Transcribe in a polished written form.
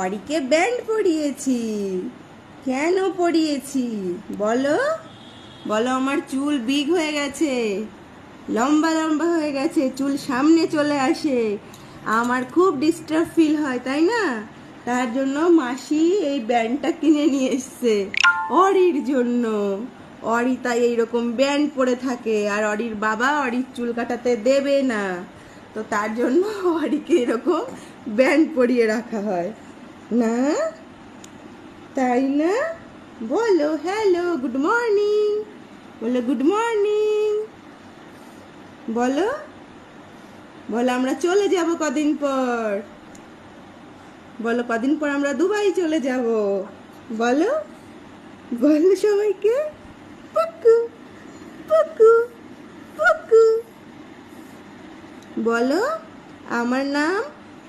অরিকে band পরিয়েছি। কেন পরিয়েছি বলো? বলো, আমার চুল বিগ হয়ে গেছে, লম্বা লম্বা হয়ে গেছে, চুল সামনে চলে আসে, আমার খুব ডিস্টার্ব ফিল হয়, তাই না? তার জন্য মাসি এই ব্যান্ডটা কিনে নিয়ে এসছে অরির জন্য। অরি তাই এইরকম ব্যান্ড পরে থাকে, আর অরির বাবা অরির চুল কাটাতে দেবে না, তো তার জন্য অরিকে এরকম ব্যান্ড পরিয়ে রাখা হয় না, তাই না? বলো হ্যালো, গুড মর্নিং, বলো গুড মর্নিং, বলো, বলো আমরা চলে যাব কদিন পর, বলো কদিন পর আমরা দুবাই চলে যাব, বলো, বলো সবাইকে পুকু পুকু পুকু। বলো আমার নাম